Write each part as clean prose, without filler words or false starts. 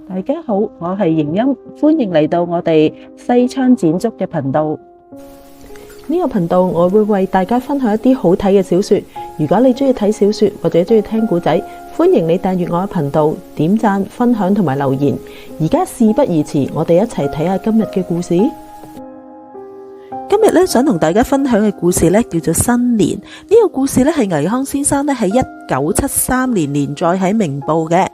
大家好，我係瑩音，歡迎嚟到我哋西窗剪竹嘅頻道。呢個頻道我會為大家分享一啲好睇嘅小說。如果你中意睇小說或者中意聽故仔，歡迎你訂閱我嘅頻道，點讚、分享同埋留言。而家事不宜遲，我哋一齊睇下今日嘅故事。今日咧想同大家分享嘅故事咧叫做《新年》。呢個故事咧係倪匡先生咧喺1973年連載喺明報嘅。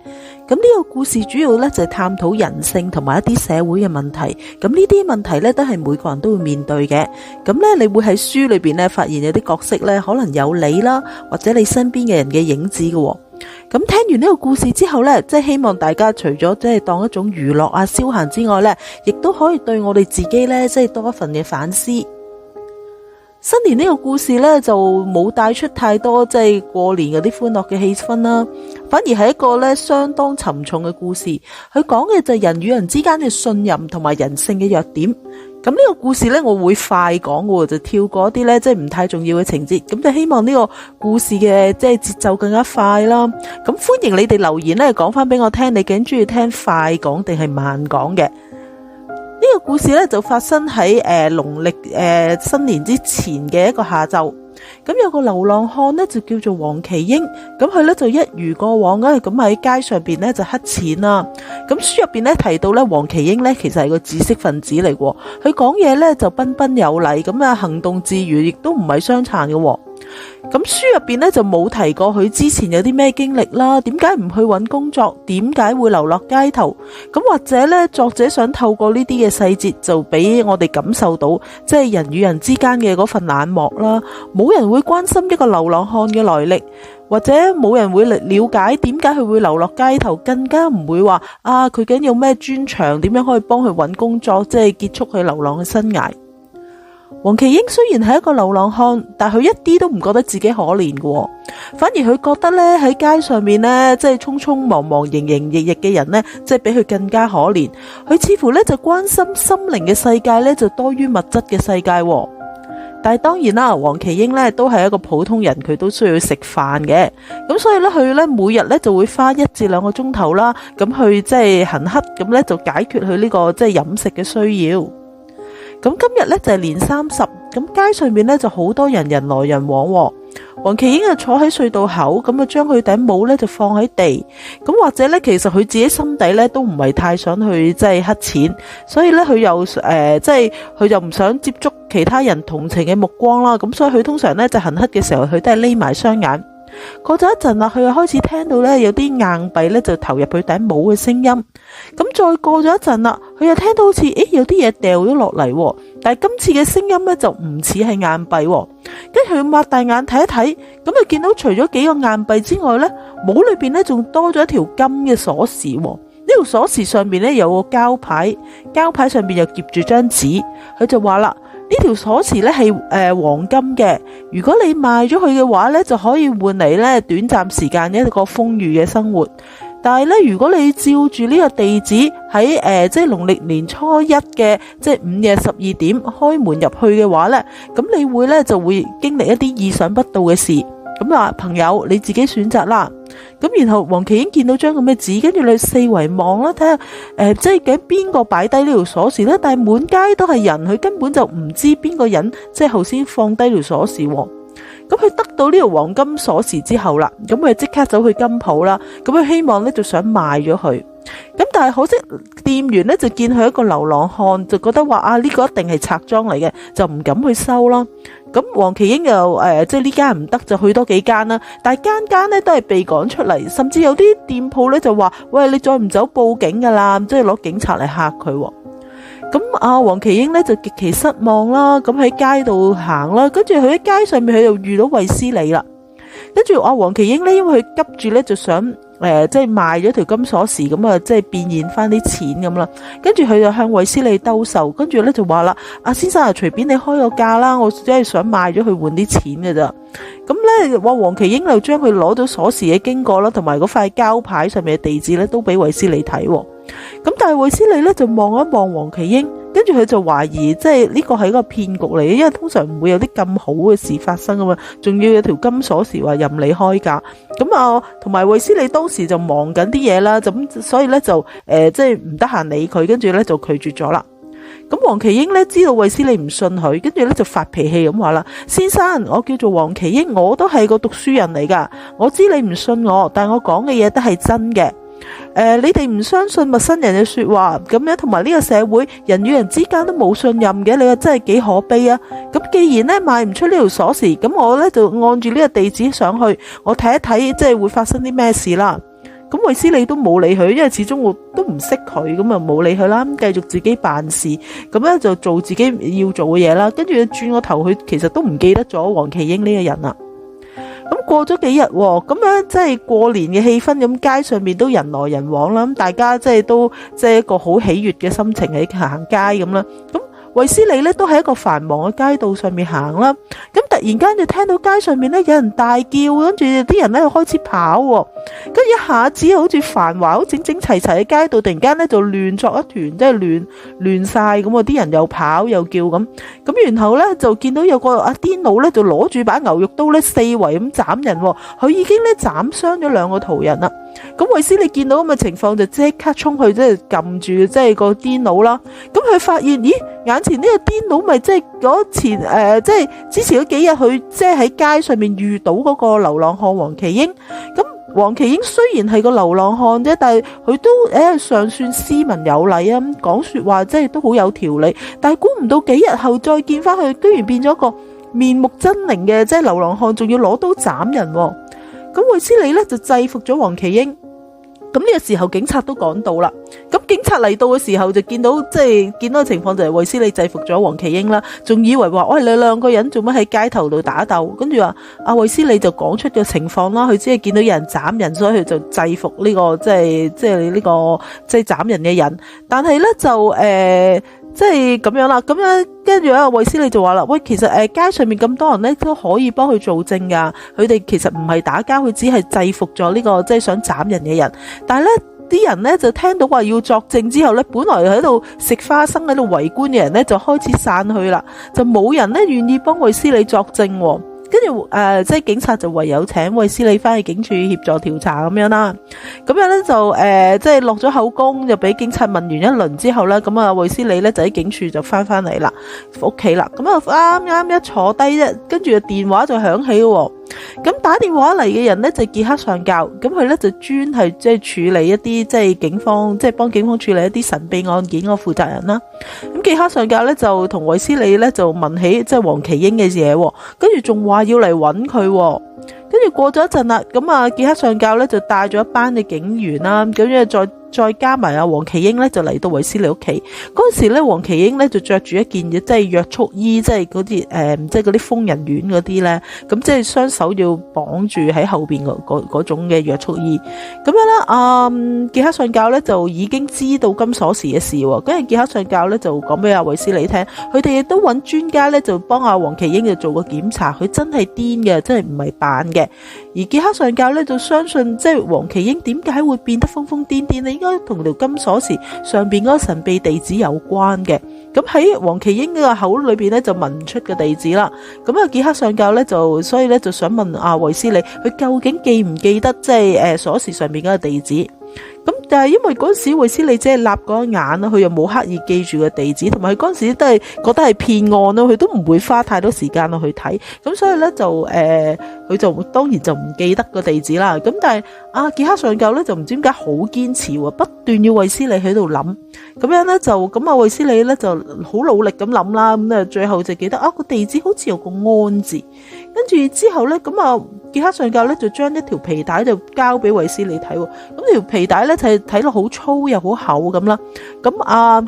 咁呢個故事主要咧就係探討人性同埋一啲社會嘅問題。咁呢啲問題咧都係每個人都會面對嘅。咁咧你會喺書裏邊咧發現有啲角色咧可能有你啦，或者你身邊嘅人嘅影子嘅。咁聽完呢個故事之後咧，即係希望大家除咗即係當一種娛樂啊消閒之外咧，亦都可以對我哋自己咧即係多一份嘅反思。新年呢個故事咧就冇帶出太多即係過年嗰啲歡樂嘅氣氛啦，反而係一個咧相當沉重嘅故事。佢講嘅就係人與人之間嘅信任同埋人性嘅弱點。咁呢個故事咧我會快講嘅，就跳過一啲咧即係唔太重要嘅情節。咁就希望呢個故事嘅即係節奏更加快啦。咁歡迎你哋留言咧講翻俾我聽，你究竟中意聽快講定係慢講嘅？呢個故事咧就發生喺農曆新年之前嘅一個下晝。咁有個流浪漢咧就叫做黃麒英，咁佢咧就一如過往咁喺街上邊咧就乞錢啦。咁書入邊咧提到咧黃麒英咧其實係個知識分子嚟嘅，佢講嘢咧就彬彬有禮，咁啊行動自如，亦都唔係傷殘嘅。咁書入邊咧就冇提過佢之前有啲咩經歷啦，點解唔去揾工作，點解會流落街頭？咁或者咧作者想透過呢啲嘅細節就俾我哋感受到即係人與人之間嘅嗰份冷漠啦。冇人會關心一個流浪漢嘅來歷，或者冇人會了解點解佢會流落街頭，更加唔會話佢究竟有咩專長，點樣可以幫佢揾工作，即係結束佢流浪嘅生涯。黃麒英雖然係一個流浪漢，但佢一啲都唔覺得自己可憐嘅，反而佢覺得咧喺街上面咧，即係匆匆忙忙、營營役役嘅人咧，即係比佢更加可憐。佢似乎咧就關心心靈嘅世界咧，就多於物質嘅世界。但係當然啦，黃麒英咧都係一個普通人，佢都需要食飯嘅。咁所以咧，佢咧每日咧就會花1至2個鐘頭啦，咁去即係行乞，咁咧就解決佢呢個即係飲食嘅需要。咁今日咧就係年30，咁街上面咧就好多人來人往。黃麒英就坐喺隧道口，咁啊將佢頂帽咧就放喺地。咁或者咧其實佢自己心底咧都唔係太想去即係乞錢，所以咧佢又即係佢又唔想接觸其他人同情嘅目光啦。咁所以佢通常咧就行乞嘅時候，佢都係匿埋雙眼。過咗一陣啦，佢又開始聽到咧有啲硬幣咧就投入佢頂帽嘅聲音。咁再過咗一陣啦，佢又聽到好似有啲嘢掉咗落嚟，但係今次嘅聲音咧就唔似係硬幣。跟住佢擘大眼睇一睇，咁就見到除咗幾個硬幣之外咧，帽裏邊咧仲多咗一條金嘅鎖匙。呢條鎖匙上面咧有個膠牌，膠牌上邊又夾住張紙。佢就話啦，呢條鎖匙咧係黃金嘅，如果你賣咗佢嘅話咧，就可以換嚟咧短暫時間嘅一個豐裕嘅生活。但係咧，如果你照住呢個地址喺即係農曆年初一嘅即係午夜12點開門入去嘅話咧，咁你會咧就會經歷一啲意想不到嘅事。咁啊，朋友你自己選擇啦。咁然後黃麒英見到張咁嘅紙，跟住你四圍望啦，睇下即係究竟邊個擺低呢條鎖匙咧？但係滿街都係人，佢根本就唔知邊個人即係頭先放低條鎖匙。咁佢得到呢條黃金鎖匙之後啦，咁佢即刻走去金鋪啦，咁佢希望咧就想賣咗佢。咁但係可惜店員咧就見佢一個流浪漢，就覺得話呢個一定係賊贓嚟嘅，就唔敢去收啦。咁黃麒英又即係呢間唔得，就去多幾間啦。但係間間咧都係被趕出嚟，甚至有啲店鋪咧就話：喂，你再唔走報警噶啦，即係攞警察嚟嚇佢。咁黃麒英咧就極其失望啦。咁喺街度行啦，跟住佢喺街上面佢又遇到衛斯理啦。跟住黃麒英咧，因為佢急住咧就想即係賣咗條金鎖匙，咁啊即係變現翻啲錢咁啦。跟住佢就向衛斯理兜售，跟住咧就話啦：先生啊，隨便你開個價啦，我只係想賣咗佢換啲錢嘅咋。咁咧黃麒英就將佢攞到鎖匙嘅經過啦，同埋嗰塊膠牌上面嘅地址咧，都俾衛斯理睇。咁但係衛斯理咧就望一望黃麒英，跟住佢就懷疑即係呢個係一個騙局嚟嘅，因為通常唔會有啲咁好嘅事發生啊嘛，仲要有條金鎖匙話任你開價。咁同埋衛斯理當時就忙緊啲嘢啦，咁所以咧就即係唔得閒理佢，跟住咧就拒絕咗啦。咁黃麒英咧知道衛斯理唔信佢，跟住咧就發脾氣咁話啦：先生，我叫做黃麒英，我都係個讀書人嚟噶，我知你唔信我，但我講嘅嘢都係真嘅。你哋唔相信陌生人嘅說話，咁樣同埋呢個社會人與人之間都冇信任嘅，你話真係幾可悲啊！咁既然咧賣唔出呢條鎖匙，咁我咧就按住呢個地址上去，我睇一睇即係會發生啲咩事啦。咁衛斯理都冇理佢，因為始終我都唔識佢，咁啊冇理佢啦，繼續自己辦事，咁咧就做自己要做嘅嘢啦。跟住轉個頭，佢其實都唔記得咗黃麒英呢個人啦。咁過咗幾日，咁樣即係過年嘅氣氛，咁街上面都人來人往啦，咁大家即係都即係一個好喜悅嘅心情喺行街咁啦。咁衛斯理咧都喺一個繁忙嘅街道上面行啦，咁突然間就聽到街上面咧有人大叫，跟住啲人咧就開始跑，跟住一下子好似繁華好整整齊齊嘅街道，突然間咧就亂作一團，即係亂晒咁啊！啲人又跑又叫咁，然後咧就見到有個阿癲佬咧就攞住把牛肉刀咧四圍咁斬人，佢已經咧斬傷咗2個途人啦。咁衛斯理見到咁嘅情況就即刻衝去即係撳住即係個癲佬啦。咁佢發現咦，眼前呢個癲佬咪即係即係之前嗰幾日佢即係喺街上面遇到嗰個流浪漢黃麒英。咁黃麒英雖然係個流浪漢啫，但係佢都尚算斯文有禮啊，講說話即係都好有條理。但係估唔到幾日後再見翻佢，居然變咗個面目猙獰嘅即係流浪漢，仲要攞刀斬人。咁衛斯理咧就制服咗黃麒英。咁呢個時候警察都趕到啦。咁警察嚟到嘅時候就見到嘅情況就係衛斯理制服咗黃麒英啦，仲以為話喂，你2個人做乜喺街頭度打鬥？跟住話阿衛斯理就講出嘅情況啦，佢只係見到有人斬人，所以佢就制服呢個即係斬人嘅人。但係咧就即係咁樣啦，咁樣跟住衛斯理就話啦，喂，其實街上面咁多人咧都可以幫佢做證噶，佢哋其實唔係打交，佢只係制服咗呢個即係想斬人嘅人。但係咧啲人咧就聽到話要作證之後咧，本來喺度食花生喺度圍觀嘅人咧就開始散去啦，就冇人咧願意幫衛斯理作證喎。跟住即係警察就唯有請衛斯理翻去警署協助調查咁樣啦。咁樣咧就即係落咗口供，就俾警察問完一輪之後咧，咁啊衛斯理咧就喺警署就翻嚟啦，屋企啦。咁啊啱啱一坐低啫，跟住個電話就響起喎。咁打電話嚟嘅人咧就傑克上校，咁佢咧就專係即係處理一啲即係警方即係幫警方處理一啲神秘案件個負責人啦。咁傑克上校咧就同衛斯理咧就問起即係黃麒英嘅嘢，跟住仲話要嚟揾佢。跟住過咗一陣啦，咁啊傑克上校咧就帶咗一班嘅警員啦，咁樣再加埋阿黃麒英咧就嚟到衛斯理屋企。嗰陣時咧黃麒英咧就着住一件即係約束衣，即係嗰啲即係嗰啲瘋人院嗰啲咧，咁即係雙手要綁住喺後邊嗰種嘅約束衣。咁樣咧傑克上校咧就已經知道金鎖匙嘅事喎，跟住傑克上校咧就講俾阿衛斯理聽，佢哋亦都揾專家咧就幫阿黃麒英就做個檢查，佢真係癲嘅，真係唔係扮嘅。而傑克上校咧就相信即係黃麒英點解會變得瘋瘋癲癲咧，應該同條金鎖匙上邊嗰個神秘地址有關嘅。咁喺黃麒英嘅口裏邊咧就聞唔出個地址啦。咁啊傑克上校咧所以咧就想問阿衛斯理，佢究竟記唔記得即係鎖匙上邊嗰個地址？咁但係因為嗰陣時衛斯理只係立嗰一眼啦，佢又冇刻意記住個地址，同埋佢嗰陣時都係覺得係騙案咯，佢都唔會花太多時間落去睇，咁所以咧就佢就當然就唔記得個地址啦。咁但係傑克上校咧就唔知點解好堅持喎，不斷要衛斯理喺度諗，咁樣咧就咁衛斯理咧就好努力咁諗啦，咁最後就記得個地址好似有個安字，跟住之後咧咁傑克上校咧就將一條皮帶就交俾衛斯理睇，咁條皮帶咧就睇落好粗又好厚咁啦。咁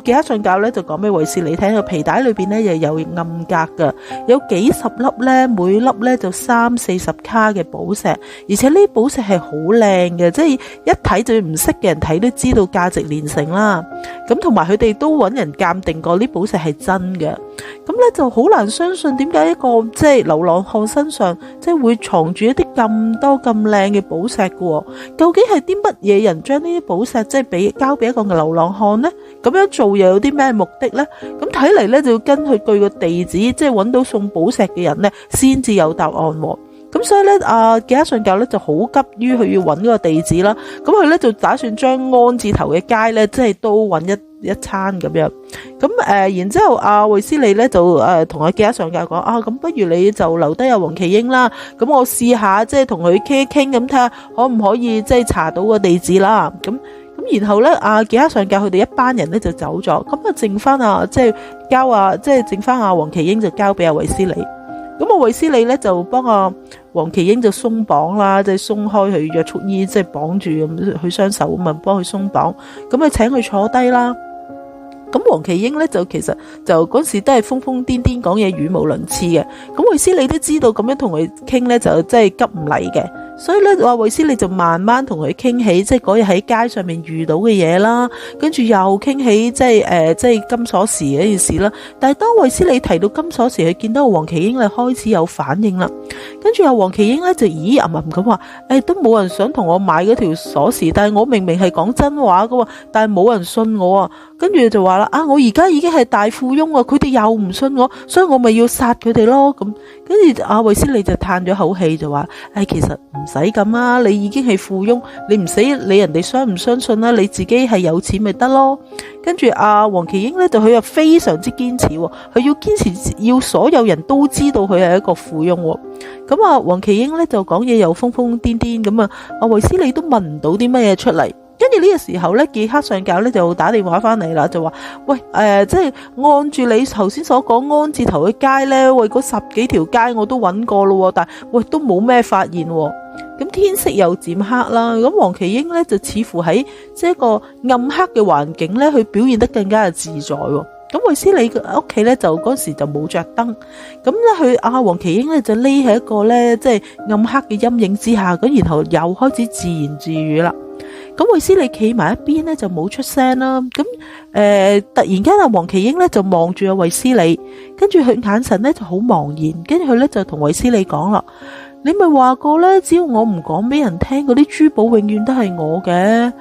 傑克上教咧就講俾衛斯理聽，個皮帶裏邊咧又有暗格噶，有幾十粒咧，每粒咧就30-40卡嘅寶石，而且呢寶石係好靚嘅，即係一睇就唔識嘅人睇都知道價值連城啦。咁同埋佢哋都揾人鑑定過呢寶石係真嘅。咁咧就好難相信點解一個即係流浪漢身上即係會藏住一啲咁多咁靚嘅寶石嘅，究竟係啲乜嘢人將呢啲寶石即係交俾一個流浪漢呢？咁樣做又有啲咩目的呢？咁睇嚟咧就要跟佢據個地址，即係揾到送寶石嘅人咧，先至有答案。咁所以咧，記克上教咧就好急於佢要揾嗰個地址啦。咁佢咧就打算將安字頭嘅街咧，即係都揾一餐咁樣。咁然之後衛斯理咧就同記克上教講咁不如你就留低黃麒英啦。咁我試下即係同佢傾一傾，咁睇下可唔可以即係查到個地址啦。咁然後咧記克上教佢哋一班人咧就走咗。咁剩翻即係剩翻黃麒英就交俾衛斯理。咁衛斯理咧就幫黃麒英就鬆綁啦，即係鬆開佢約束衣，即係綁住咁佢雙手咁啊，幫佢鬆綁。咁啊，請佢坐低啦。咁黃麒英咧就其實就嗰時都係瘋瘋癲癲講嘢，語無倫次嘅。咁衛斯理都知道咁樣同佢傾咧就真係急唔嚟嘅，所以咧衛斯理就慢慢同佢傾起，即係嗰日喺街上面遇到嘅嘢啦，跟住又傾起即係金鎖匙嗰件事啦。但係當衛斯理提到金鎖匙，佢見到黃麒英咧開始有反應啦，跟住黃麒英咧就咦咁話，都冇人想同我買嗰條鎖匙，但係我明明係講真話噶，但係冇人信我啊。跟住就話啦，我而家已經係大富翁啊，佢哋又唔信我，所以我咪要殺佢哋咯。咁跟住衛斯理就嘆咗口氣就話，其實唔使咁啊，你已經係富翁，你唔使理人哋相唔相信啦，你自己係有錢咪得咯。跟住黃麒英咧就佢又非常之堅持，佢要堅持要所有人都知道佢係一個富翁。咁黃麒英咧就講嘢又瘋瘋癲癲咁啊，衛斯理都問唔到啲乜嘢出嚟。跟住呢個時候咧，記克上教咧就打電話翻嚟啦，就話喂，即係按住你頭先所講安字頭嘅街咧，喂，嗰10幾條街我都揾過咯，但係喂都冇咩發現。咁天色又漸黑啦，咁黃麒英咧就似乎喺即係一個暗黑嘅環境咧，佢表現得更加嘅自在。咁衛斯理嘅屋企咧就嗰時就冇着燈，咁咧佢黃麒英咧就匿喺一個咧即係暗黑嘅陰影之下，咁然後又開始自言自語啦。咁衛斯理企埋一邊咧就冇出聲啦。咁突然間黃麒英咧就望住衛斯理，跟住佢眼神咧就好茫然，跟住佢咧就同衛斯理講啦：你咪話過咧，只要我唔講俾人聽，嗰啲珠寶永遠都係我嘅。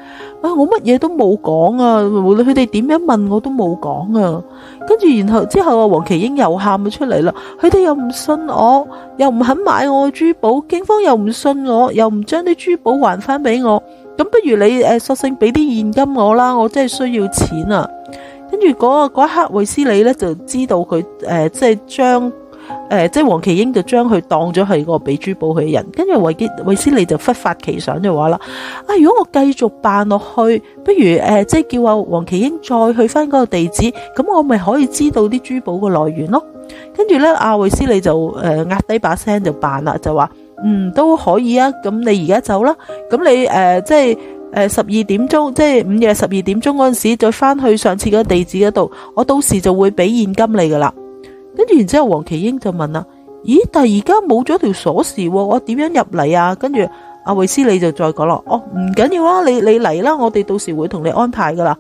我乜嘢都冇講啊，無論佢哋點樣問我都冇講啊。跟住然後之後黃麒英又喊咗出嚟啦，佢哋又唔信我，又唔肯買我嘅珠寶，警方又唔信我，又唔將啲珠寶還翻俾我。咁不如你索性俾啲現金我啦，我真係需要錢啊。跟住嗰一刻衛斯理咧就知道佢即係將即係黃麒英就將佢當咗係個俾珠寶佢嘅人。跟住衛斯理就忽發奇想就話啦，如果我繼續扮落去，不如即係叫黃麒英再去翻嗰個地址，咁我咪可以知道啲珠寶嘅來源咯。跟住咧衛斯理就壓低把聲就扮啦，就話都可以啊，咁你而家走啦，咁你即係12點鐘，即係午夜12點鐘嗰陣時再翻去上次嗰個地址嗰度，我到時就會俾現金你噶啦。跟住然之後黃麒英就問啦，咦，但係而家冇咗條鎖匙，我點樣入嚟啊？跟住衛斯理就再講啦，唔緊要啦，你嚟啦，我哋到時會同你安排噶啦。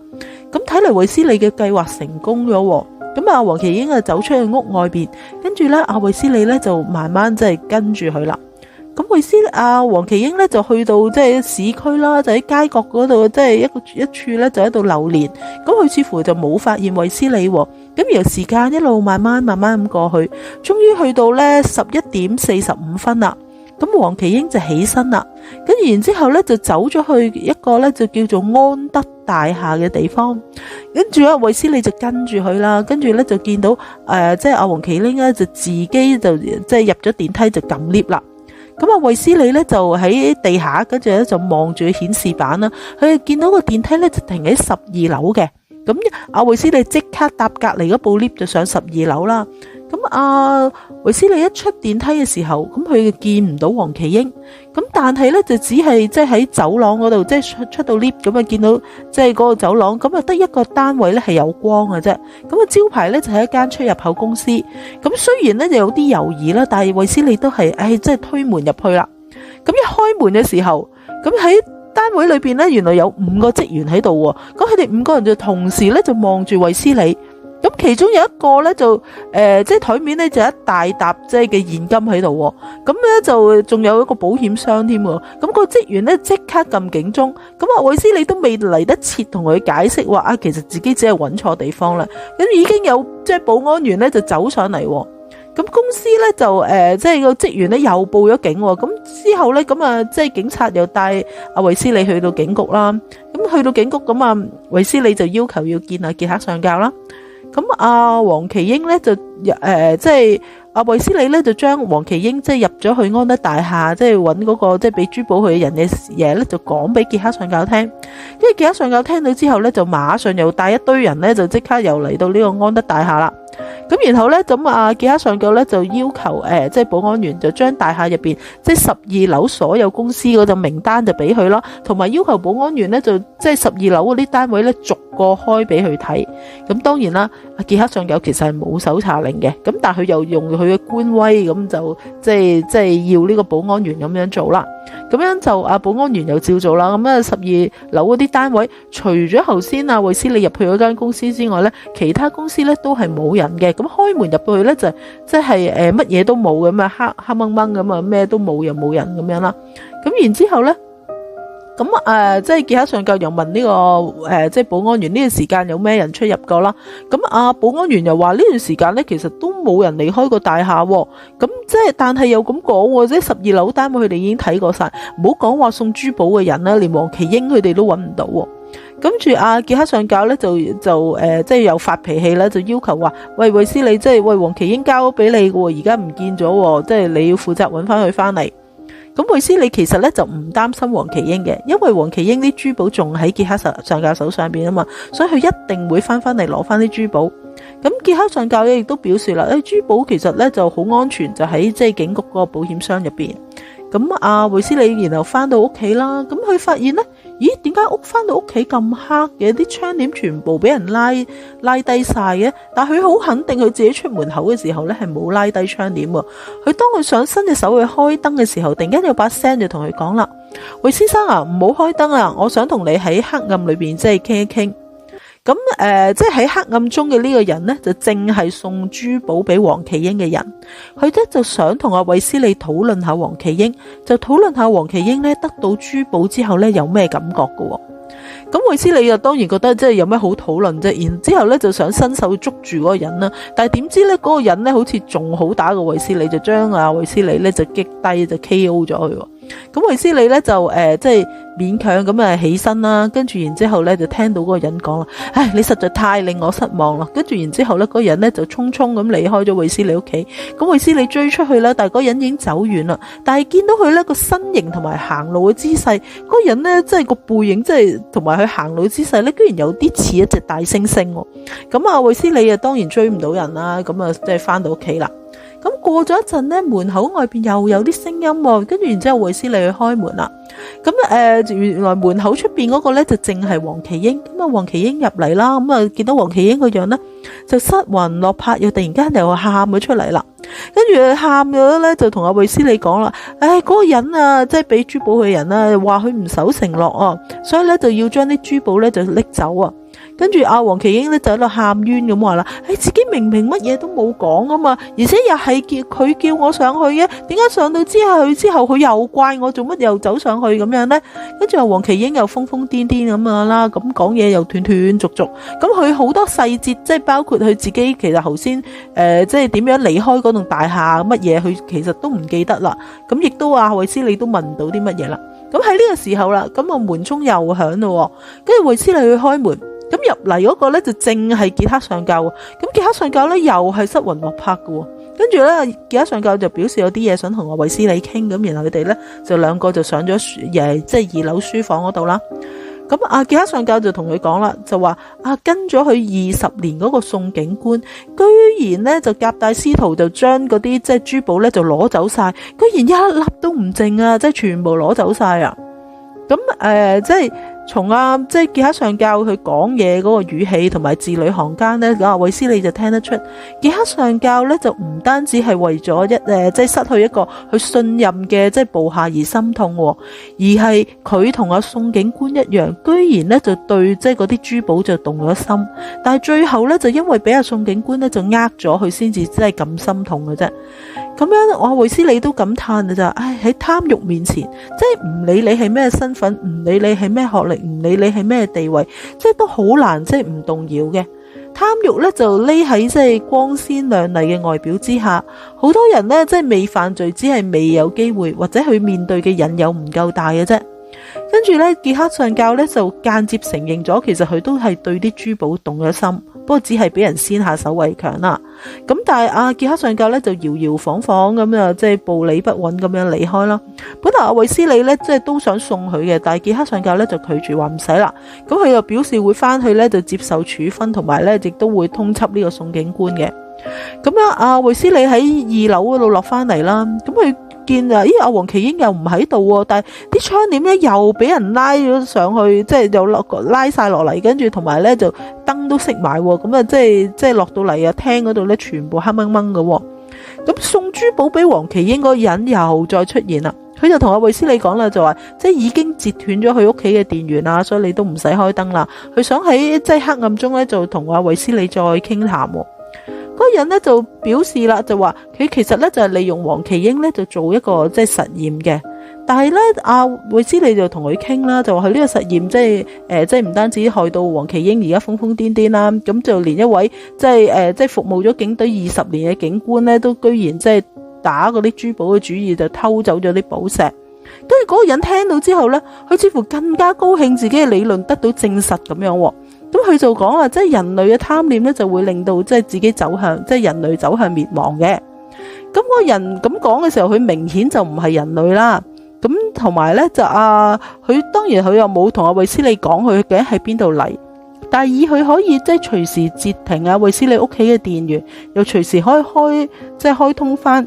咁睇嚟衛斯理嘅計劃成功咗。咁黃麒英就走出去屋外邊，跟住咧衛斯理咧就慢慢即係跟住佢啦。咁黃麒英咧就去到即係市區啦，就喺街角嗰度，即係一處咧就喺度流連。咁佢似乎就冇發現衛斯理。咁然後時間一路慢慢咁過去，終於去到咧11點45分啦。咁黃麒英就起身啦，跟住然之後咧就走咗去一個咧就叫做安德大廈嘅地方。跟住衛斯理就跟住佢啦，跟住咧就見到即係黃麒英咧就自己就即係入咗電梯就撳 lift 啦。咁衛斯理咧就喺地下，跟住咧就望住顯示板啦。佢見到個電梯咧就停喺12樓嘅。咁衛斯理即刻搭隔籬嗰部 lift 就上12樓啦。咁衛斯理一出電梯嘅時候，咁佢見唔到黃麒英。咁但係咧就只係即係喺走廊嗰度，即係出到 lift 咁啊，見到即係嗰個走廊咁啊，得一個單位咧係有光嘅啫。咁招牌咧就係一間出入口公司。咁雖然咧就有啲猶豫啦，但係衛斯理都係即係推門入去啦。咁一開門嘅時候，咁喺單位裏邊咧原來有5個職員喺度喎。咁佢哋5個人就同時咧就望住衛斯理。咁其中有一個咧就即係台面咧就一大沓即係嘅現金喺度喎，咁咧就仲有一個保險箱添喎。咁個職員咧即刻撳警鐘，咁阿衛斯理都未嚟得切同佢解釋話其實自己只係揾錯地方啦，咁已經有即係保安員咧就走上嚟喎。咁公司咧就即係個職員咧又報咗警喎。咁之後咧咁即係警察又帶阿衛斯理去到警局啦。咁去到警局咁衛斯理就要求要見阿傑克上校啦。咁阿黃奇英咧就即係阿衛斯理咧就將黃奇英即係入咗去安德大廈，即係揾嗰個即係俾珠寶佢嘅人嘅嘢咧，就講俾傑克上校聽。跟住傑克上校聽到之後咧，就馬上又帶一堆人咧，就即刻又嚟到呢個安德大廈啦。咁然後咧，咁傑克上校咧就要求即係保安員就將大廈入邊即係12樓所有公司嗰個名單就俾佢啦，同埋要求保安員咧就即係12樓嗰啲單位咧逐個開俾佢睇。咁當然啦，傑克上校其實係冇搜查令嘅，咁但係佢又用佢嘅官威，咁就即係要呢個保安員咁樣做啦。咁樣就保安員又照做啦。咁12樓嗰啲單位，除咗頭先衛斯理入去嗰間公司之外咧，其他公司咧都係冇人嘅。咁開門入去咧就即係乜嘢都冇咁啊，黑掹掹咁咩都冇，又冇人咁樣啦。咁然之後咧，咁即係傑克上校又問呢個即係保安員呢段時間有咩人出入過啦。咁保安員又話呢段時間咧其實都冇人離開過大廈喎。咁即係但係又咁講喎，即係12樓單位佢哋已經睇過晒，唔好講話送珠寶嘅人啦，連黃奇英佢哋都揾唔到喎。跟住傑克上校咧就即係又發脾氣啦，就要求話喂，衛斯理，即係喂，黃奇英交俾你嘅，而家唔見咗，即係你要負責揾翻佢翻嚟。咁衛斯理其實咧就唔擔心黃奇英嘅，因為黃奇英啲珠寶仲喺傑克上校手上邊啊嘛，所以佢一定會翻嚟攞翻啲珠寶。咁傑克上校亦都表示啦，珠寶其實咧就好安全，就喺即係警局嗰個保險箱入邊。咁衛斯理然後翻到屋企啦，咁佢發現咧，咦，點解翻到屋企咁黑嘅？啲窗簾全部俾人拉低晒嘅，但係佢好肯定佢自己出門口嘅時候咧係冇拉低窗簾喎。佢當佢想伸隻手去開燈嘅時候，突然間有把聲就同佢講啦：喂，先生啊，唔好開燈啊，我想同你喺黑暗裏邊即係傾一傾。咁即係喺黑暗中嘅呢個人呢，就正係送珠寶俾黃奇英嘅人。佢咧就想同衛斯理討論下黃奇英，就討論下黃奇英咧得到珠寶之後咧有咩感覺喎。咁衛斯理就當然覺得即係有咩好討論啫，然之後咧就想伸手捉住嗰個人啦，但係點知咧嗰個人咧好似仲好打過衛斯理，就將衛斯理咧就擊低，就 KO 咗佢。咁衛斯理咧就即係勉強咁起身啦，跟住然之後咧就聽到嗰個人講啦：唉，你實在太令我失望啦！跟住然之後咧，嗰個人咧就匆匆咁離開咗衛斯理屋企。咁衛斯理追出去啦，但係嗰個人已經走遠啦。但係見到佢咧個身形同埋行路嘅姿勢，嗰個人咧即係個背影，即係同埋佢行路嘅姿勢咧，居然有啲似一隻大猩猩。咁衛斯理當然追唔到人啦，咁即係翻到屋企啦。咁過咗一陣咧，門口外邊又有啲聲音喎，跟住然之後衛斯理去開門啦。咁原來門口出邊嗰個咧就淨係黃奇英。咁黃奇英入嚟啦，咁見到黃奇英個樣咧就失魂落魄，又突然間又喊咗出嚟啦。跟住佢喊咗咧，就同衛斯理講啦：唉，嗰個人啊，即係俾珠寶嘅人啊，話佢唔守承諾啊，所以咧就要將啲珠寶咧就拎走啊。跟住黃奇英咧就喺度喊冤咁話啦：自己明明乜嘢都冇講啊嘛，而且又係佢叫我上去嘅，點解上到之後佢又怪我做乜又走上去咁樣呢？跟住黃奇英又瘋瘋癲癲咁樣啦，咁講嘢又斷斷續續，咁佢好多細節，即係包括佢自己其實頭先即係點樣離開嗰棟大廈乜嘢，佢其實都唔記得啦。咁亦都話衛斯理都問唔到啲乜嘢啦。咁喺呢個時候啦，咁門鐘又響咯，跟住衛斯理去開門。咁入嚟嗰個咧就正係傑克上校，咁傑克上校咧又係失魂落魄嘅，跟住咧傑克上校就表示有啲嘢想同衛斯理傾，咁然後佢哋咧就兩個就上咗即係2樓書房嗰度啦。咁傑克上校就同佢講啦，就話跟咗佢20年嗰個宋警官，居然咧就夾帶私逃，就將嗰啲即係珠寶咧就攞走晒，居然一粒都唔剩啊，即係全部攞走晒啊！咁即係從即係傑克上教佢講嘢嗰個語氣同埋字裏行間咧，衛斯理就聽得出傑克上教咧就唔單止係為咗即係失去一個佢信任嘅即係部下而心痛，而係佢同阿宋警官一樣，居然咧就對即係嗰啲珠寶就動咗心，但係最後咧就因為俾阿宋警官咧就呃咗佢，先至真係咁心痛嘅啫。咁樣我衛斯理都感嘆嘅咋，喺貪欲面前，即係唔理你係咩身份，唔理你係咩學歷，唔理你係咩地位，即係都好難即係唔動搖嘅。貪欲咧就匿喺即係光鮮亮麗嘅外表之下，好多人咧即係未犯罪，只係未有機會或者佢面對嘅引誘唔夠大嘅啫。跟住咧，傑克上教咧就間接承認咗，其實佢都係對啲珠寶動咗心，不過只係俾人先下手為強啦。咁但係傑克上教咧就搖搖晃晃咁啊，即係步履不穩咁樣離開啦。本來衛斯理咧即係都想送佢嘅，但係傑克上教咧就拒絕話唔使啦。咁佢又表示會翻去咧就接受處分，同埋咧亦都會通緝呢個宋警官嘅。咁樣衛斯理喺2樓嗰度落翻嚟啦，咁佢見阿黃麒英又唔喺度，但係啲窗簾咧又俾人拉咗上去，即係又拉晒落嚟，跟住同埋咧就燈都熄埋，咁即係落到嚟廳嗰度咧全部黑掹掹嘅。咁送珠寶俾黃麒英嗰個人又再出現啦，佢就同阿衛斯理講啦，就話即係已經截斷咗佢屋企嘅電源啦，所以你都唔使開燈啦。佢想喺即係黑暗中咧就同阿衛斯理再傾談。嗰個人咧就表示啦，就話佢其實咧就係利用黃麒英咧就做一個即係實驗嘅，但係咧衛斯理就同佢傾啦，就話佢呢個實驗即係唔單止害到黃麒英而家瘋瘋癲癲啦，咁就連一位即係服務咗警隊20年嘅警官咧，都居然即係打嗰啲珠寶嘅主意，就偷走咗啲寶石。跟住嗰個人聽到之後咧，佢似乎更加高興自己嘅理論得到證實咁樣。咁佢就講話，即係人類嘅貪念咧，就會令到即係自己走向，即係人類走向滅亡嘅。咁個人咁講嘅時候，佢明顯就唔係人類啦。咁同埋咧就佢當然佢又冇同阿衛斯理講佢究竟喺邊度嚟，但係以佢可以即係隨時截停衛斯理屋企嘅電源，又隨時可以開通翻。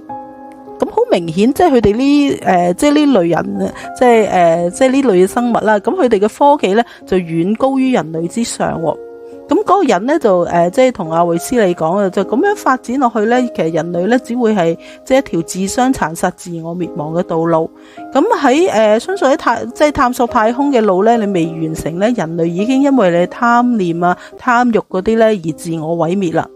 咁好明顯，即係佢哋呢即係呢類人，即係呢類嘅生物啦。咁佢哋嘅科技咧就遠高於人類之上。咁嗰個人咧就即係同阿衛斯理講，就咁樣發展落去咧，其實人類咧只會係即係一條自相殘殺、自我滅亡嘅道路。咁喺相信喺探索太空嘅路咧，你未完成咧，人類已經因為你貪念貪欲嗰啲咧而自我毀滅啦。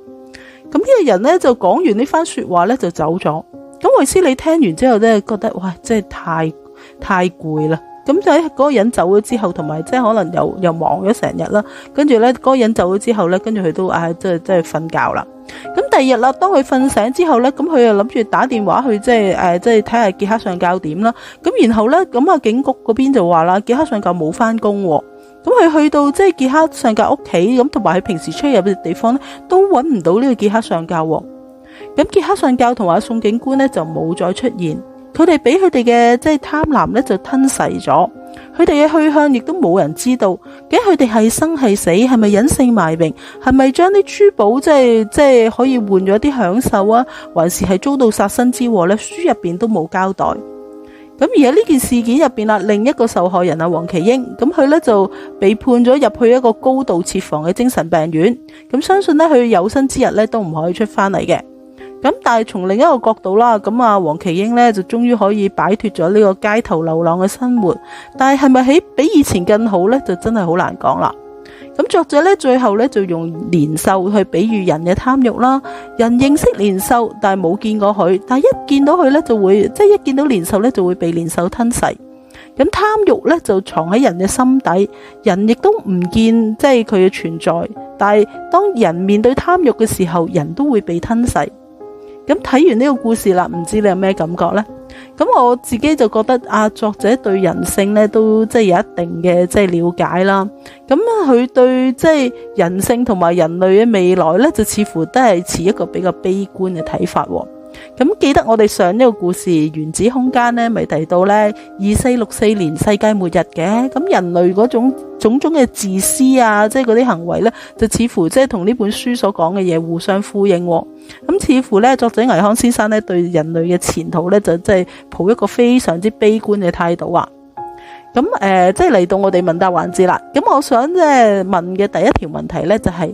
咁呢個人咧就講完呢番說話咧就走咗。咁衛斯理聽完之後咧，覺得哇，真係太攰啦。咁就喺嗰個人走咗之後，同埋即係可能又忙咗成日啦。跟住咧，嗰個人走咗之後咧，跟住佢都即係瞓覺啦。咁第二日啦，當佢瞓醒之後咧，咁佢又諗住打電話去即係睇下傑克上教點啦。咁然後咧，咁警局嗰邊就話啦，傑克上教冇翻工。咁佢去到即係傑克上教屋企，咁同埋佢平時出入嘅地方咧，都揾唔到呢個傑克上教。咁傑克上教同埋宋警官咧就冇再出現，佢哋俾佢哋嘅即係貪婪咧就吞噬咗，佢哋嘅去向亦都冇人知道，究竟佢哋係生係死，係咪隱姓埋名，係咪將啲珠寶即係可以換咗啲享受啊，還是係遭到殺身之禍咧？書入邊都冇交代。咁而喺呢件事件入邊啦，另一個受害人黃麒英，咁佢咧就被判咗入去一個高度設防嘅精神病院，咁相信咧佢有生之日咧都唔可以出翻嚟嘅。咁但係從另一個角度啦，咁黃麒英咧就終於可以擺脫咗呢個街頭流浪嘅生活，但係咪比以前更好咧，就真係好難講啦。咁作者咧最後咧就用年獸去比喻人嘅貪欲啦，人認識年獸，但係冇見過佢，但係一見到佢咧就會一見到年獸咧就會被年獸吞噬。咁貪欲咧就藏喺人嘅心底，人亦都唔見即係佢嘅存在，但係當人面對貪欲嘅時候，人都會被吞噬。咁睇完呢個故事啦，唔知你有咩感覺呢？咁我自己就覺得作者對人性咧都即係有一定嘅即係了解啦。咁佢對即係人性同埋人類嘅未來咧，就似乎都係持一個比較悲觀嘅睇法。咁記得我哋上呢個故事《原子空間》咧，咪提到咧2464年世界末日嘅，咁人類嗰種嘅自私即係嗰啲行為咧，就似乎即係同呢本書所講嘅嘢互相呼應。咁似乎咧，作者倪匡先生咧對人類嘅前途咧，就即係抱一個非常之悲觀嘅態度啊。咁即係嚟到我哋問答環節啦。咁我想即係問嘅第一條問題咧就係、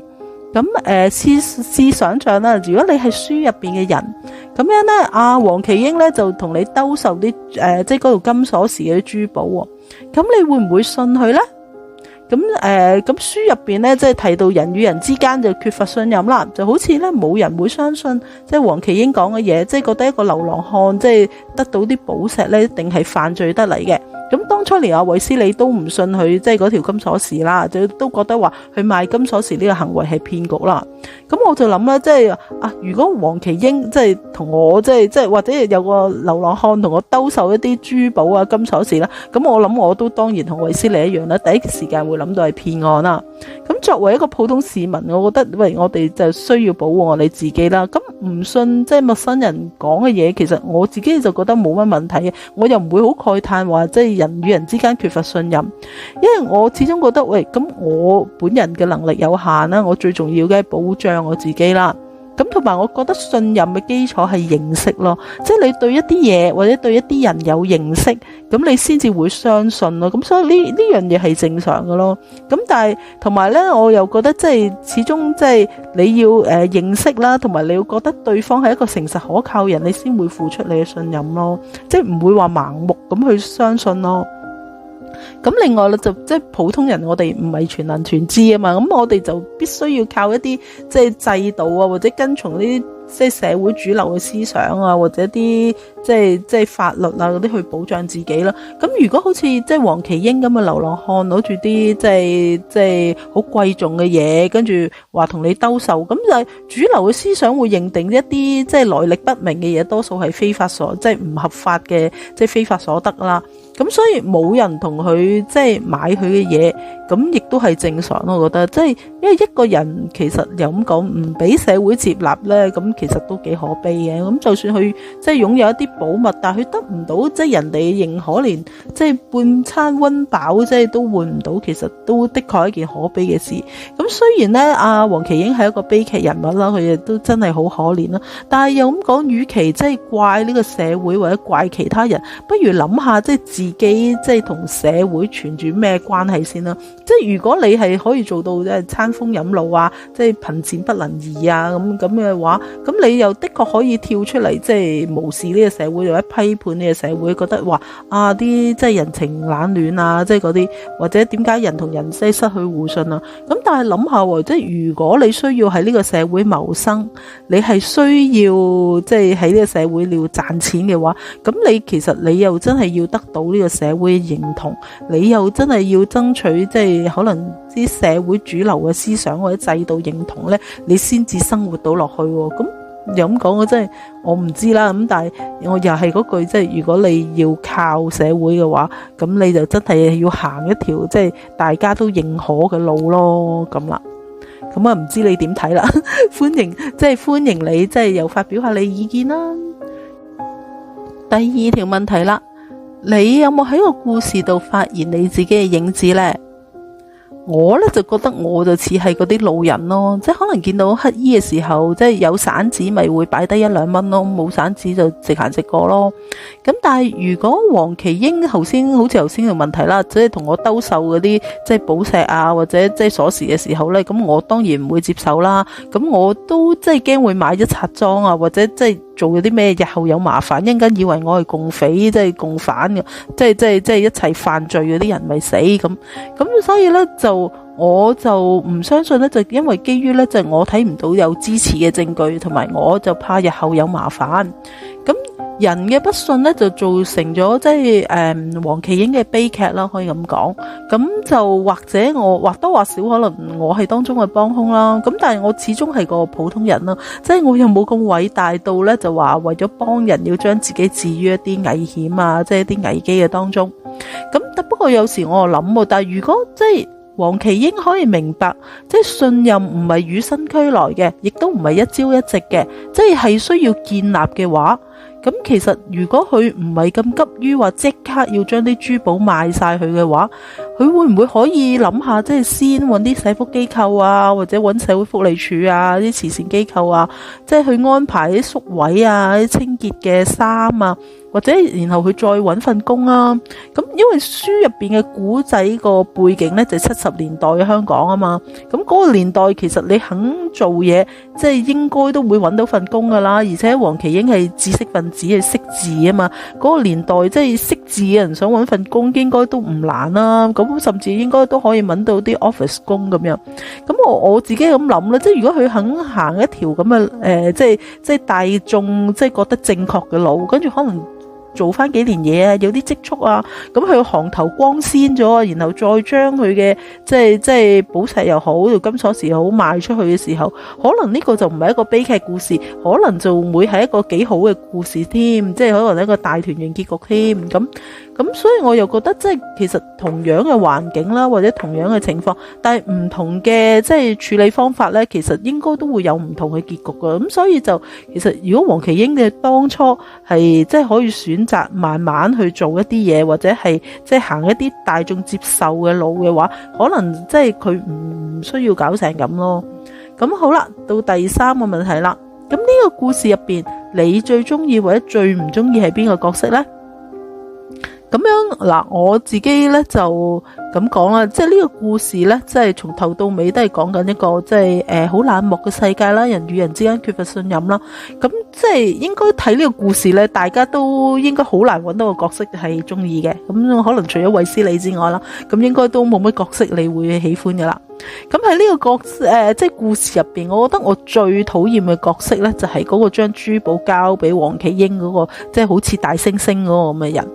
試想像啦，如果你係書入邊嘅人，咁樣咧，阿黃麒英咧就同你兜售啲即係嗰條金鎖匙嘅珠寶喎，咁你會唔會信佢咧？咁書入邊咧，即係提到人與人之間就缺乏信任啦，就好似咧冇人會相信即係黃麒英講嘅嘢，即係覺得一個流浪漢即係得到啲寶石咧，一定係犯罪得嚟嘅。咁當初連阿衛斯理都唔信佢即係嗰條金鎖匙啦，就都覺得話佢賣金鎖匙呢個行為係騙局啦。咁我就諗啦，即係如果黃麒英即係同我即係或者有個流浪漢同我兜售一啲珠寶啊金鎖匙啦，咁我諗我都當然同衛斯理一樣啦，第一時間會諗到係騙案啦。咁作為一個普通市民，我覺得我哋就需要保護我哋自己啦。咁唔信即係陌生人講嘅嘢，其實我自己就覺得冇乜問題嘅，我又唔會好慨嘆話即係人與人之間缺乏信任，因為我始終覺得咁我本人嘅能力有限啦，我最重要嘅係保障我自己啦。咁同埋我覺得信任嘅基礎係認識咯，即係你對一啲嘢或者對一啲人有認識，咁你先至會相信咯。咁所以呢樣嘢係正常嘅咯。咁但係同埋咧，我又覺得即係始終即係你要認識啦，同埋你要覺得對方係一個誠實可靠人，你先會付出你嘅信任咯，即係唔會話盲目咁去相信咯。咁另外咧就即係普通人，我哋唔係全能全知啊嘛，咁我哋就必須要靠一啲即係制度啊，或者跟從呢啲即係社會主流嘅思想啊，或者啲即係法律啊嗰啲去保障自己啦。咁如果好似即係黃麒英咁嘅流浪漢攞住啲即係好貴重嘅嘢，跟住話同你兜售，咁就係主流嘅思想會認定一啲即係來歷不明嘅嘢，多數係非法即係唔合法嘅，即係非法所得啦。咁所以冇人同佢即係買佢嘅嘢，咁亦都係正常咯。我覺得即係因為一個人其實又咁講唔俾社會接納咧，咁其實都幾可悲嘅。咁就算佢即係擁有一啲寶物，但係佢得唔到即係人哋認可，連即係半餐溫飽即係都換唔到，其實都的確係一件可悲嘅事。咁雖然咧，阿黃麒英係一個悲劇人物啦，佢亦都真係好可憐啦。但係又咁講，與其即係怪呢個社會或者怪其他人，不如諗下即係自己即係同社會存住咩關係先啦。即係如果你係可以做到即係餐風飲露啊，即係貧賤不能移啊咁嘅話，咁你又的確可以跳出嚟即係無視呢個社會，或者批判呢個社會，覺得話啲即係人情冷暖啊，即係嗰啲，或者點解人同人即係失去互信啊。咁但係諗下即係如果你需要喺呢個社會謀生，你係需要即係喺呢個社會你要賺錢嘅話，咁其實你又真係要得到呢個社會嘅認同，你又真係要爭取即係可能啲社會主流嘅思想或者制度認同咧，你先至生活到落去。咁又咁講，我唔知啦。咁但係我又係嗰句，即係如果你要靠社會嘅話，咁你就真係要行一條即係大家都認可嘅路咯。咁啦，咁啊唔知你點睇啦？歡迎你即係又發表下你意見啦。第二條問題啦，你有冇喺個故事度發現你自己嘅影子呢？我咧就覺得我就似係嗰啲路人咯，即係可能見到乞衣嘅時候，即係有散紙咪會擺低1-2蚊咯，冇散紙就直行直過咯。咁但係如果黃麒英好似頭先嘅問題啦，即係同我兜售嗰啲即係寶石啊或者即係鎖匙嘅時候咧，咁我當然唔會接受啦。咁我都即係驚會買咗賊贓啊，或者即係做咗啲咩日後有麻煩，一陣間以為我係共匪，即係共犯嘅，即係一齊犯罪嗰啲人咪死咁。所以咧我就唔相信咧，就因為基於咧就我睇唔到有支持嘅證據，同埋我就怕日後有麻煩。咁人嘅不信咧就造成咗即係黃麒英嘅悲劇啦，可以咁講。咁就或者我或多或少可能我係當中嘅幫兇啦。咁但係我始終係個普通人啦，即係我又冇咁偉大到咧就話為咗幫人要將自己置於一啲危險啊，即係一啲危機嘅當中。咁不過有時我又諗，但係如果即係黃麒英可以明白，即係信任唔係與生俱來嘅，亦都唔係一朝一夕嘅，即係需要建立嘅話，咁其實如果佢唔係咁急於話即刻要將啲珠寶賣晒佢嘅話，佢會唔會可以諗下，即係先揾啲社福機構啊，或者揾社會福利署啊，啲慈善機構啊，即係去安排啲宿位啊，啲清潔嘅衫啊，或者然後佢再揾份工啊。咁因為書入邊嘅古仔個背景呢，就係70年代嘅香港啊嘛，咁嗰個年代其實你肯做嘢，即係應該都會揾到份工噶啦。而且黃麒英係知識分子，係識字啊嘛，嗰個年代即係識字嘅人想揾份工應該都唔難啦。咁甚至應該都可以揾到啲 office 工咁樣。咁我自己咁諗啦，即係如果佢肯行一條咁嘅即係大眾即係覺得正確嘅路，跟住可能做翻幾年嘢啊，有啲積蓄啊，咁佢行頭光鮮咗啊，然後再將佢嘅即係寶石又好，金鎖匙又好賣出去嘅時候，可能呢個就唔係一個悲劇故事，可能就會係一個幾好嘅故事添，即係可能一個大團圓結局添。咁所以我又覺得即係其實同樣嘅環境啦，或者同樣嘅情況，但係唔同嘅即係處理方法咧，其實應該都會有唔同嘅結局噶。咁所以就其實如果黃麒英嘅當初係即係可以選擇慢慢去做一啲嘢，或者係即係行一啲大眾接受嘅路嘅話，可能即係佢唔需要搞成咁咯。咁好啦，到第三個問題啦。咁呢個故事入邊，你最中意或者最唔中意係邊個角色呢？咁樣嗱，我自己咧就咁講啦，即係呢個故事咧，即係從頭到尾都係講緊一個即係好冷漠嘅世界啦，人與人之間缺乏信任啦。咁即係應該睇呢個故事咧，大家都應該好難揾到個角色係中意嘅。咁可能除咗衛斯理之外啦，咁應該都冇乜角色你會喜歡噶啦。咁喺呢個角色即係故事入邊，我覺得我最討厭嘅角色咧，就係嗰個將珠寶交俾黃麒英嗰個，即係好似大猩猩嗰個咁嘅人。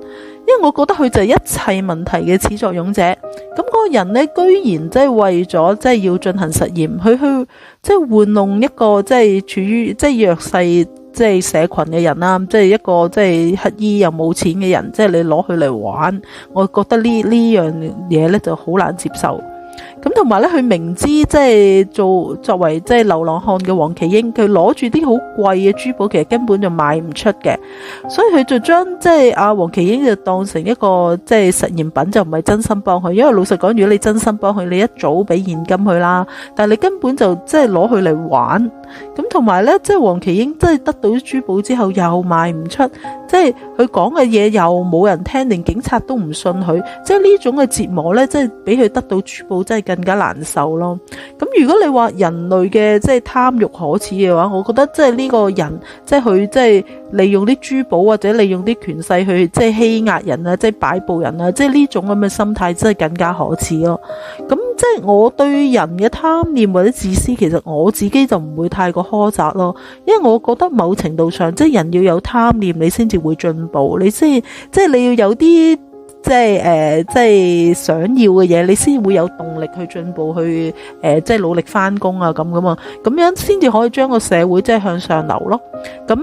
因為我覺得佢就係一切問題嘅始作俑者，咁嗰個人呢，居然即係為咗即係要進行實驗，佢去即係玩弄一個即係處於即係弱勢即係社群嘅人啦，即係一個即係乞衣又冇錢嘅人，即係你攞佢嚟玩，我覺得呢樣嘢呢就好難接受。咁同埋咧，佢明知即係作為即係流浪漢嘅黃麒英，佢攞住啲好貴嘅珠寶，其實根本就賣唔出嘅，所以佢就將即係阿黃麒英就當成一個即係實驗品，就唔係真心幫佢。因為老實講，如果你真心幫佢，你一早俾現金佢啦，但係你根本就即係攞佢嚟玩。咁同埋咧，即係黃麒英真係得到啲珠寶之後又賣唔出，即係佢講嘅嘢又冇人聽，連警察都唔信佢，即係呢種嘅折磨咧，即係俾佢得到珠寶真係更加難受咯。咁如果你話人類嘅即係貪欲可恥嘅話，我覺得即係呢個人即係佢即係利用啲珠寶或者利用啲權勢去即係欺壓人啊，即係擺布人啊，即係呢種咁嘅心態真係更加可恥咯。咁即係我對人嘅貪念或者自私，其實我自己就唔會太過苛責咯，因為我覺得某程度上即係人要有貪念，你先至會進步，你先即係你要有啲即係想要嘅嘢，你先會有動力去進步，去即係努力翻工啊咁噶嘛，咁樣先至可以將個社會即係向上流咯。咁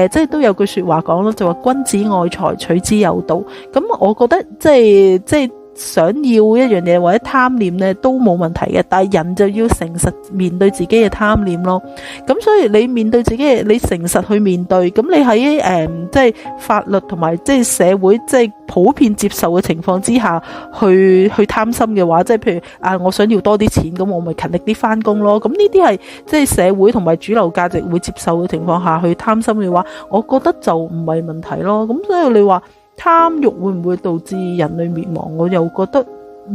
即係都有句說話講咯，就話君子愛財，取之有道。咁我覺得即係想要一樣嘢或者貪念咧都冇問題嘅，但係人就要誠實面對自己嘅貪念咯。咁所以你面對自己，你誠實去面對，咁你喺即係法律同埋即係社會即係普遍接受嘅情況之下去貪心嘅話，即係譬如我想要多啲錢，咁我咪勤力啲翻工咯。咁呢啲係即係社會同埋主流價值會接受嘅情況下去貪心嘅話，我覺得就唔係問題咯。咁所以你話貪欲會唔會導致人類滅亡？我又覺得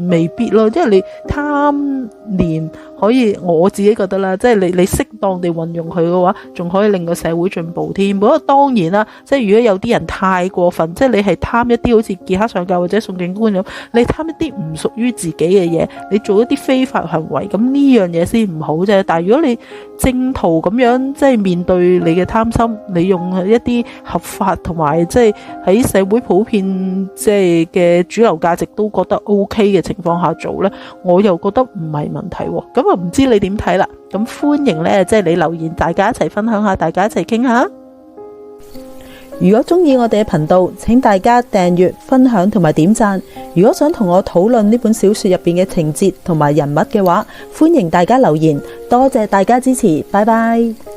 未必咯，因為你貪念可以，我自己覺得啦，即係你適當地運用佢嘅話，仲可以令個社會進步添。不過當然啦，即係如果有啲人太過分，即係你係貪一啲好似傑克上校或者宋警官咁，你貪一啲唔屬於自己嘅嘢，你做一啲非法行為，咁呢樣嘢先唔好啫。但係如果你正途咁樣即係面對你嘅貪心，你用一啲合法同埋即係喺社會普遍即係嘅主流價值都覺得 OK 嘅情況下做呢，我又覺得唔係問題。咁唔知你點睇啦？咁歡迎呢，即係你留言，大家一齊分享下，大家一齊傾下。如果中意我哋嘅頻道，請大家訂閱、分享同埋點讚。如果想同我討論呢本小說入邊嘅情節同埋人物嘅話，歡迎大家留言。多謝大家支持，拜拜。